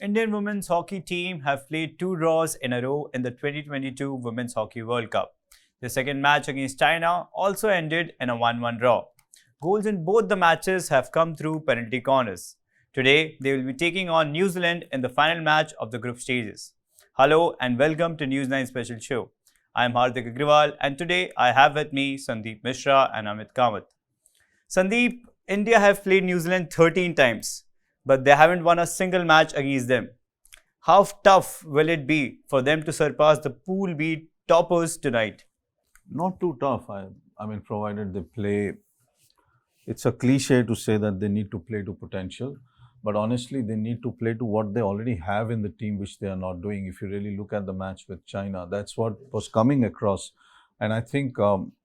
Indian women's hockey team have played two draws in a row in the 2022 Women's Hockey World Cup. The second match against China also ended in a 1-1 draw. Goals in both the matches have come through penalty corners. Today, they will be taking on New Zealand in the final match of the group stages. Hello and welcome to News 9 Special Show. I am Hardik Agrawal and today I have with me Sandeep Mishra and Amit Kamath. Sandeep, India have played New Zealand 13 times, but they haven't won a single match against them. How tough will it be for them to surpass the Pool B toppers tonight? Not too tough. I mean, provided they play. It's a cliche to say that they need to play to potential, but honestly, they need to play to what they already have in the team, which they are not doing. If you really look at the match with China, that's what was coming across. And I think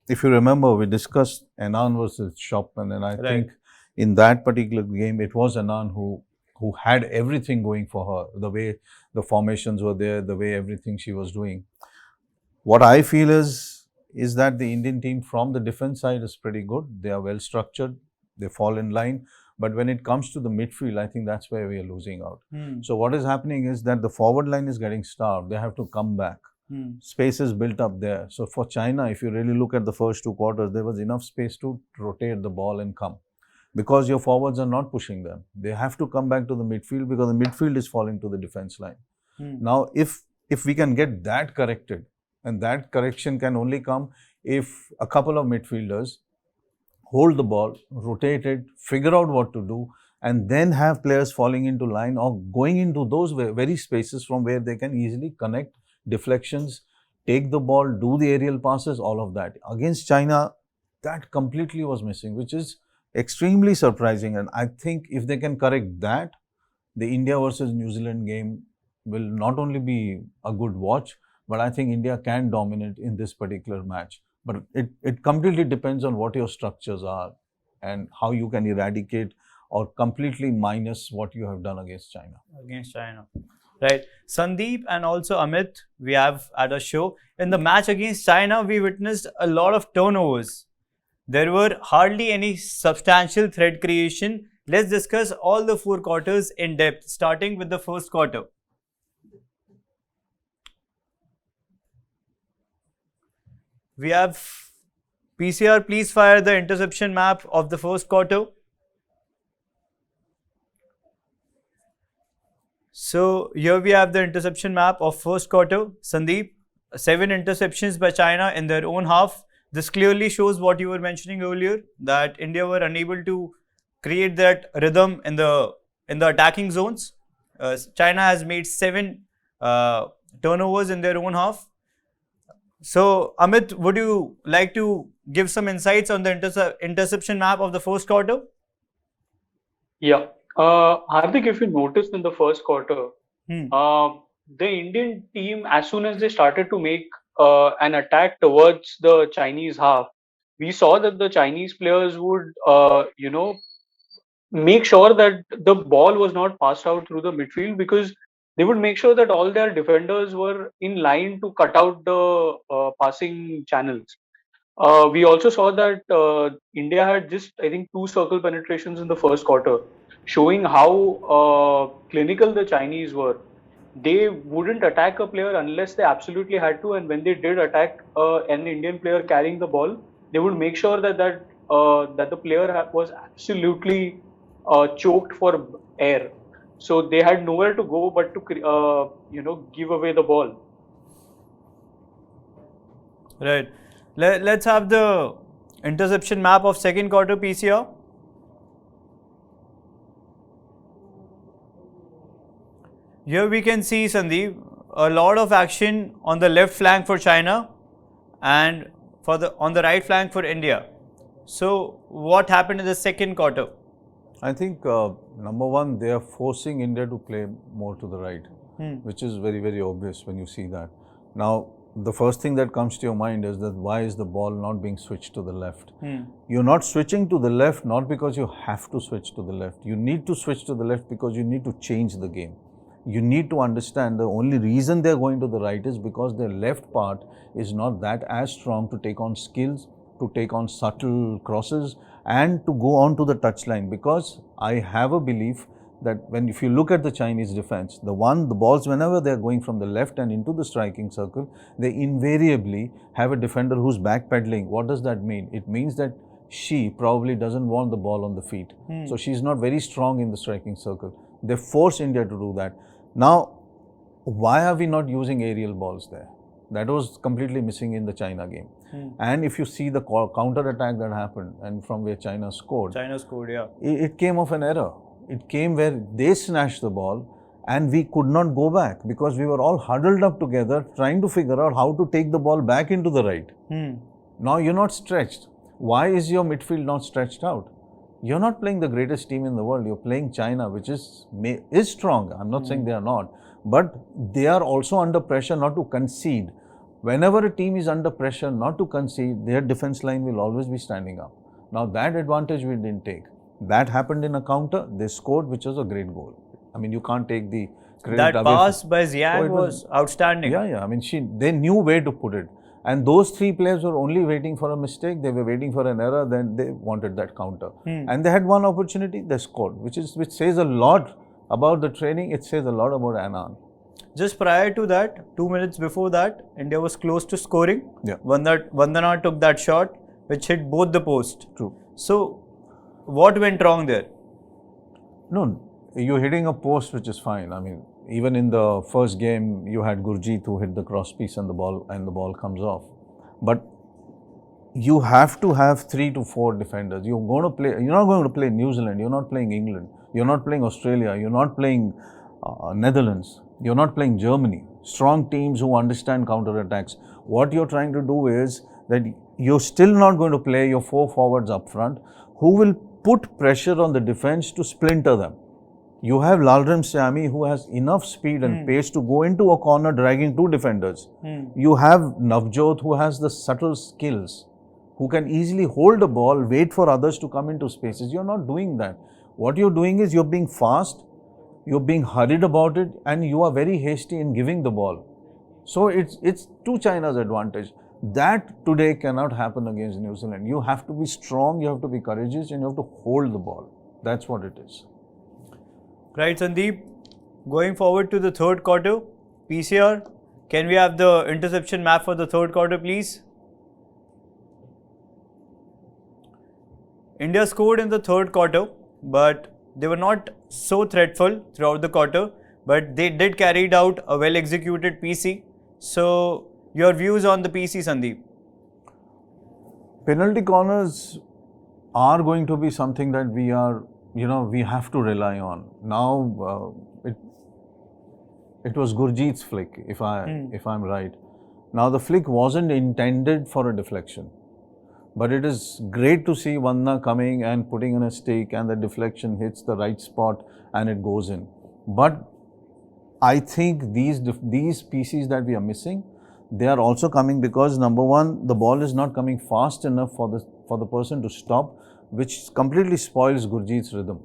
if you remember, we discussed Anand versus Shopman, and I think in that particular game, it was Anand who had everything going for her. The way the formations were there, the way everything she was doing. What I feel is that the Indian team from the defense side is pretty good. They are well structured. They fall in line. But when it comes to the midfield, I think that's where we are losing out. So what is happening is that the forward line is getting starved. They have to come back. Space is built up there. So for China, if you really look at the first two quarters, there was enough space to rotate the ball and come. Because your forwards are not pushing them. They have to come back to the midfield because the midfield is falling to the defense line. Now, if we can get that corrected, and that correction can only come if a couple of midfielders hold the ball, rotate it, figure out what to do, and then have players falling into line or going into those very spaces from where they can easily connect deflections, take the ball, do the aerial passes, all of that. Against China, that completely was missing, which is extremely surprising. And I think if they can correct that, the India versus New Zealand game will not only be a good watch, but I think India can dominate in this particular match. But it completely depends on what your structures are and how you can eradicate or completely minus what you have done against China. Against China. Right. Sandeep and also Amit, we have at a show. In the match against China, we witnessed a lot of turnovers. There were hardly any substantial threat creation. Let's discuss all the four quarters in depth, starting with the first quarter. We have PCR, please fire the interception map of the first quarter. So here we have the interception map of first quarter. Sandeep, 7 interceptions by China in their own half. This clearly shows what you were mentioning earlier, that India were unable to create that rhythm in the attacking zones. China has made 7 turnovers in their own half. So, Amit, would you like to give some insights on the interception map of the first quarter? Yeah. Hardik, if you noticed in the first quarter, the Indian team, as soon as they started to make an attack towards the Chinese half, we saw that the Chinese players would, make sure that the ball was not passed out through the midfield, because they would make sure that all their defenders were in line to cut out the passing channels. We also saw that India had just, I think, 2 circle penetrations in the first quarter, showing how clinical the Chinese were. They wouldn't attack a player unless they absolutely had to, and when they did attack an Indian player carrying the ball, they would make sure that that the player was absolutely choked for air. So they had nowhere to go but to give away the ball. Right. Let's have the interception map of second quarter PCR. Here we can see, Sandeep, a lot of action on the left flank for China and on the right flank for India. So what happened in the second quarter? I think number one, they are forcing India to play more to the right, which is very, very obvious when you see that. Now, the first thing that comes to your mind is that why is the ball not being switched to the left? You're not switching to the left not because you have to switch to the left. You need to switch to the left because you need to change the game. You need to understand the only reason they're going to the right is because their left part is not that as strong to take on skills, to take on subtle crosses and to go on to the touchline, because I have a belief that if you look at the Chinese defense, the balls whenever they are going from the left and into the striking circle, they invariably have a defender who's backpedaling. What does that mean? It means that she probably doesn't want the ball on the feet. So she's not very strong in the striking circle. They force India to do that. Now, why are we not using aerial balls there? That was completely missing in the China game. And if you see the counter attack that happened and from where China scored, yeah. it came of an error. It came where they snatched the ball and we could not go back because we were all huddled up together trying to figure out how to take the ball back into the right. Now you're not stretched. Why is your midfield not stretched out? You're not playing the greatest team in the world. You're playing China, which is strong. I'm not saying they are not, but they are also under pressure not to concede. Whenever a team is under pressure not to concede, their defense line will always be standing up. Now that advantage we didn't take. That happened in a counter. They scored, which was a great goal. I mean, you can't take the credit That pass by Zhang was outstanding. Yeah. I mean, they knew where to put it. And those three players were only waiting for a mistake. They were waiting for an error. Then they wanted that counter. And they had one opportunity. They scored, which says a lot about the training. It says a lot about Anand. Just prior to that, 2 minutes before that, India was close to scoring. Yeah. Vandana took that shot, which hit both the post. True. So, what went wrong there? No, you're hitting a post, which is fine. I mean, even in the first game, you had Gurjeet who hit the cross piece and the ball comes off. But you have to have 3 to 4 defenders. You're not going to play New Zealand. You're not playing England. You're not playing Australia. You're not playing Netherlands. You're not playing Germany. Strong teams who understand counter attacks. What you're trying to do is that you're still not going to play your 4 forwards up front who will put pressure on the defense to splinter them. You have Lalrim Siami who has enough speed and pace to go into a corner dragging 2 defenders. You have Navjot who has the subtle skills, who can easily hold the ball, wait for others to come into spaces. You're not doing that. What you're doing is you're being fast, you're being hurried about it, and you are very hasty in giving the ball. So it's to China's advantage. That today cannot happen against New Zealand. You have to be strong, you have to be courageous, and you have to hold the ball. That's what it is. Right, Sandeep. Going forward to the third quarter, PCR, can we have the interception map for the third quarter, please? India scored in the third quarter, but they were not so threatful throughout the quarter, but they did carry out a well-executed PC. So, your views on the PC, Sandeep? Penalty corners are going to be something that we have to rely on. Now, it was Gurjeet's flick, if I'm right. Now, the flick wasn't intended for a deflection. But it is great to see Vandana coming and putting in a stick and the deflection hits the right spot and it goes in. But I think these PCs that we are missing, they are also coming because number one, the ball is not coming fast enough for the person to stop, which completely spoils Gurjeet's rhythm.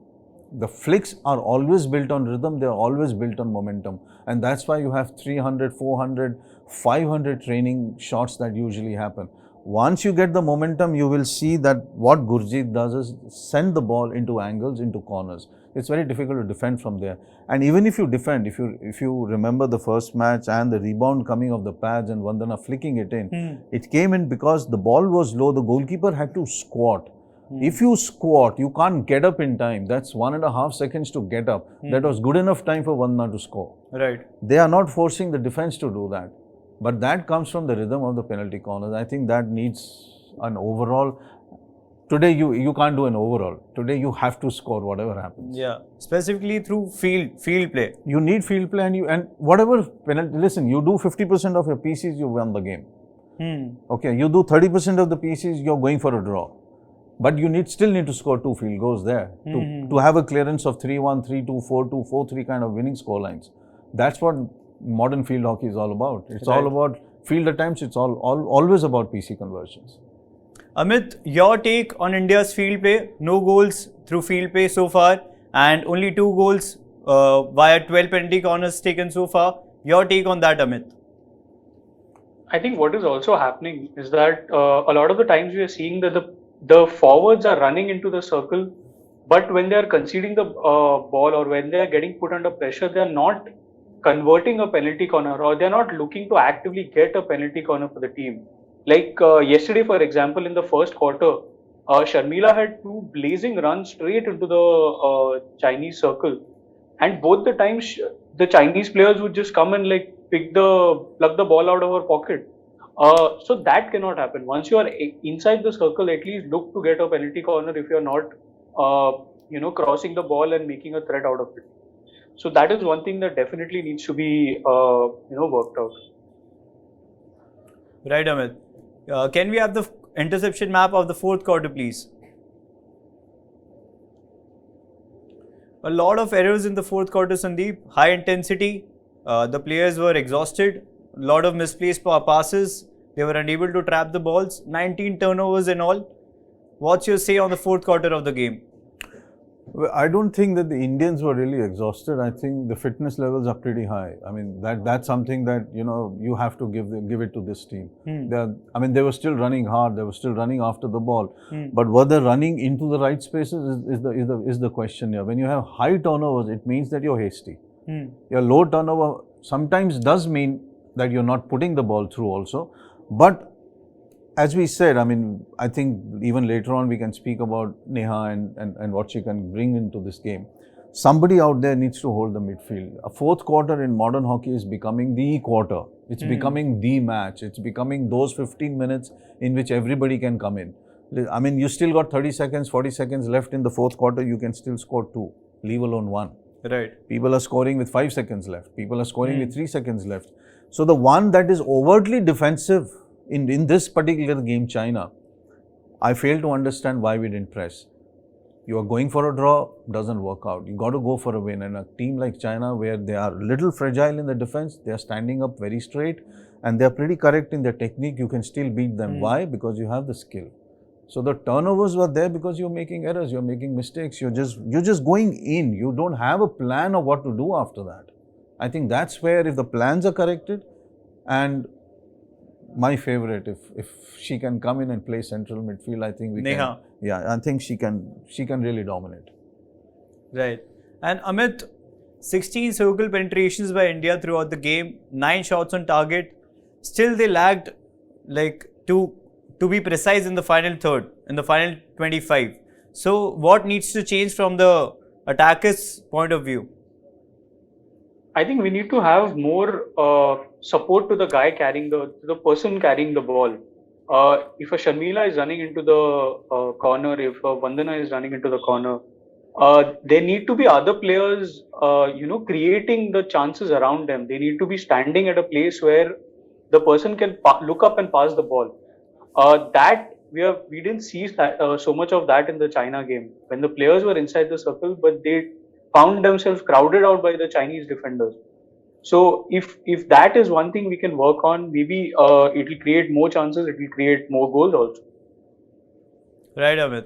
The flicks are always built on rhythm, they are always built on momentum. And that's why you have 300, 400, 500 training shots that usually happen. Once you get the momentum, you will see that what Gurjeet does is send the ball into angles, into corners. It's very difficult to defend from there. And even if you defend, if you remember the first match and the rebound coming off the pads and Vandana flicking it in, it came in because the ball was low, the goalkeeper had to squat. If you squat, you can't get up in time. That's 1.5 seconds to get up. That was good enough time for Vandana to score. Right. They are not forcing the defense to do that. But that comes from the rhythm of the penalty corners. I think that needs an overall. Today you can't do an overall. Today you have to score whatever happens. Yeah, specifically through field play. You need field play and whatever penalty. Listen, you do 50% of your PCs, you won the game. Okay, you do 30% of the PCs, you're going for a draw. But you still need to score 2 field goals there to have a clearance of 3-1, 3-2, 4-2, 4-3 kind of winning score lines. That's what modern field hockey is all about. It's all about field attempts. It's always about PC conversions. Amit, your take on India's field play? No goals through field play so far, and only 2 goals via 12 penalty corners taken so far. Your take on that, Amit? I think what is also happening is that a lot of the times we are seeing that the forwards are running into the circle But when they are conceding the ball, or when they are getting put under pressure, they are not converting a penalty corner, or they are not looking to actively get a penalty corner for the team. Like yesterday, for example, in the first quarter, Sharmila had two blazing runs straight into the Chinese circle, and both the times the Chinese players would just come and like plug the ball out of her pocket. So that cannot happen. Once you are inside the circle, at least look to get a penalty corner if you are not, crossing the ball and making a threat out of it. So that is one thing that definitely needs to be, worked out. Right, Amit. Can we have the interception map of the fourth quarter, please? A lot of errors in the fourth quarter, Sandeep. High intensity. The players were exhausted. A lot of misplaced passes. They were unable to trap the balls. 19 turnovers in all. What's your say on the fourth quarter of the game? Well, I don't think that the Indians were really exhausted. I think the fitness levels are pretty high. I mean, that's something that you have to give it to this team. They were still running hard. They were still running after the ball. But were they running into the right spaces is the question here. When you have high turnovers, it means that you're hasty. Your low turnover sometimes does mean that you're not putting the ball through also. But as we said, I think even later on we can speak about Neha and what she can bring into this game. Somebody out there needs to hold the midfield. A fourth quarter in modern hockey is becoming the quarter. It's becoming the match. It's becoming those 15 minutes in which everybody can come in. You still got 30 seconds, 40 seconds left in the fourth quarter. You can still score 2, leave alone 1. Right. People are scoring with 5 seconds left. People are scoring with 3 seconds left. So the one that is overtly defensive in this particular game, China, I fail to understand why we didn't press. You are going for a draw, doesn't work out. You got to go for a win. And a team like China, where they are a little fragile in the defense, they are standing up very straight and they are pretty correct in their technique. You can still beat them. Why? Because you have the skill. So the turnovers were there because you're making errors, you're making mistakes, you're just going in. You don't have a plan of what to do after that. I think that's where, if the plans are corrected, and my favorite, if she can come in and play central midfield, I think we Neha. can. Yeah, I think she can really dominate. Right. And Amit, 16 circle penetrations by India throughout the game, 9 shots on target. Still they lagged, like, to be precise, in the final third, in the final 25. So what needs to change from the attackers' point of view? I think we need to have more support to the guy to the person carrying the ball. If a Sharmila is running into the corner, if a Vandana is running into the corner, there need to be other players, creating the chances around them. They need to be standing at a place where the person can look up and pass the ball. That we didn't see so much of that in the China game, when the players were inside the circle, but they found themselves crowded out by the Chinese defenders. So if that is one thing we can work on, maybe it will create more chances. It will create more goals also. Right, Amit.